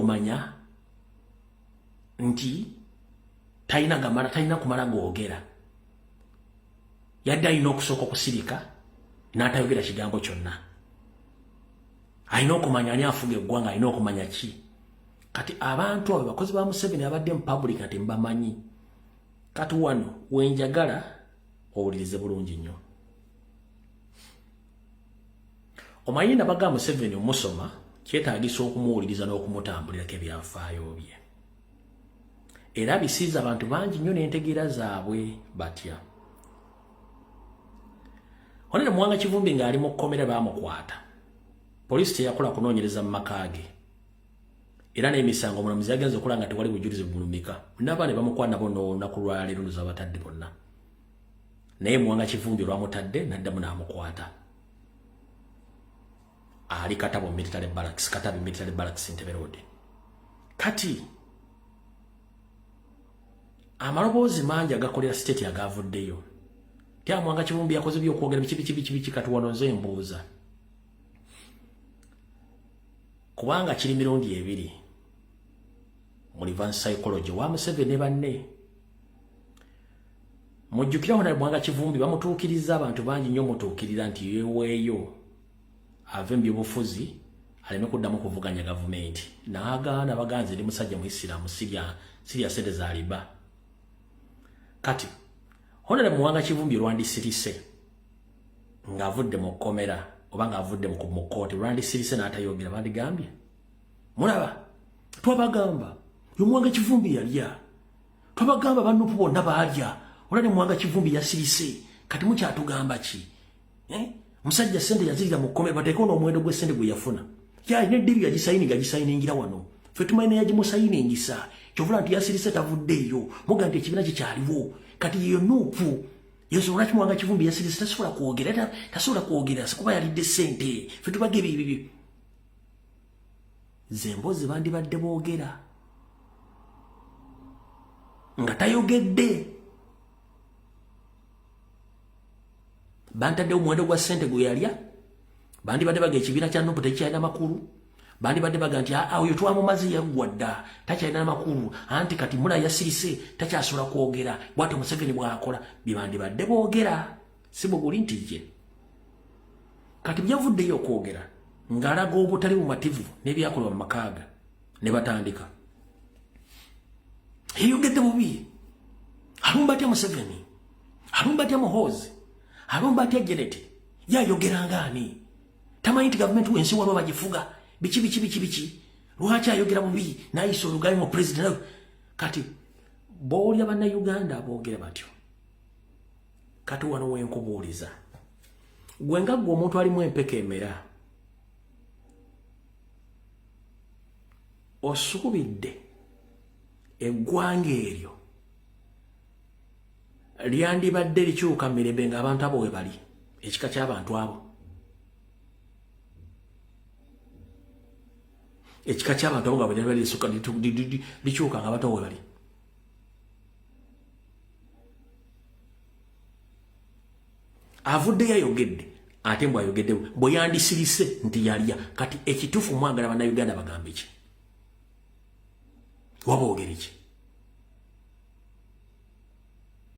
omanya nti talina kumala googera yadde alina okusooka okusirika n'atayogera kigambo kyonna. Alina okumanya ani afuga eggwanga, alina okumanya ki. Kati abantu abo bakozi ba Museveni abadde mu public kati mbamanyi. Kati wano wenjagala owulirize bulungi nnyo. Omanyi nabaga Museveni omusoma kyetaagisa okumuwuliriza n'okumutambulirako ebyafaayo bye. Era bisiiza abantu bangi nnyo n'entegeera zaabwe batya. Honere Mwanga Kivumbi ng'ali mu kkomera baamukwata. Poliisi teyakola kunoonyereza mu maka ge. Era n'emisango omulamuzi yagenze okola nga tewali bujulizi bugulumika. N'abaana bamukwata nabo n'olunaku lwa leero n'abatadde bonna. Naye Mwanga Kivumbi lwamutadde n'addamu n'amukwata. Ali Katabo Military Barracks, Katabi Military Barracks Ntebe Road. Kati amaloboozi mangi agakolera state agavuddeyo. Tya Mwanga Kivumbi yakoze by'okwogera bikibi kati wano nze mbuuza. Kubanga kiri mirundi ebiri mu reverse psychology wa Museveni ne banne. Mujjukira Honere Mwanga Kivumbi bamutuukiriza abantu bangi nnyo mutuukirira nti yeweeyo ave mu by'obufuzi aleme kuddamu kuvuganya gavumenti. N'agaana baganze ndi musajja muisiraamu sirya sente za riba. Kati Honere Mwanga Kivumbi lwandisirise ng'avudde mu kkomera oba ng'avudde mu kkooti lwandisirise n'atayogera bandigambye. Mulaba twabagamba yo Mwanga Kivumbi yalya. Twabagamba bannupu bonna baalya. Olane Mwanga Kivumbi yasirise. Kati mukyatugamba ki? Musajja sente yazirira mu kkomera bateeko n'omuwendo gwe sente gwe yafuna. Ne ddibi yagisayiningira wano. Ffe tumanyi yagimusayiningisa. Kyovula nti yasirise tavuddeeyo. Muga nti ekibiina kikyaliwo. Kati yeyo nuupu. Yesu lwaki Mwanga Kivumbi yasirise tasobola kwogera. Tasobola kwogera kuba yalidde sente. Ffe tubage bibi. Zemboozi bandibadde boogera. Nga tayogedde. Bantaddewo omuwendo gwa ssente gwe yalya. Bandibadde baga ekibiina kya Nuupu tekikyalina makulu. Bandibadde baga nti oyo twamumaze yaggwa dda takyalina makulu. Anti kati mula yasirise takyasobola kwogera. Bw'atyo Museveni bw'akola bye bandibadde boogera. Si bwe guli nti ye. Kati byavuddeyo okwogera ng'alaga obutali bumativu n'ebyakolebwa mu makaaga ne batandika. Yeyogedde bubi. Alumba atya Museveni. Alumba atya Muhoozi. Alumba atya Janet. Yayogeranga ani. Tamanyi nti gavumenti wensi waliwo bagifuga. Biki. Lwaki ayogera bubi n'ayisa olugayi mu president. Kati boolya bannayuganda aboogera batyo. Kati wano wenkubuuliza. Gwe nga gwe omuntu alimu empeka emera. Osuubidde eggwanga eryo lyandibadde likyuka mirembe ng'abantu abo we bali. Ekika ky'abantu abo. Ekika ky'abantu abo nga bwe likyuka ng'abantu abo we bali. Avuddeyo ayogedde ate mbw ayogedde bwe yandisirise nti yalya. Kati ekituufu mwagala bannayuganda bagambe ki? Waboogera ki?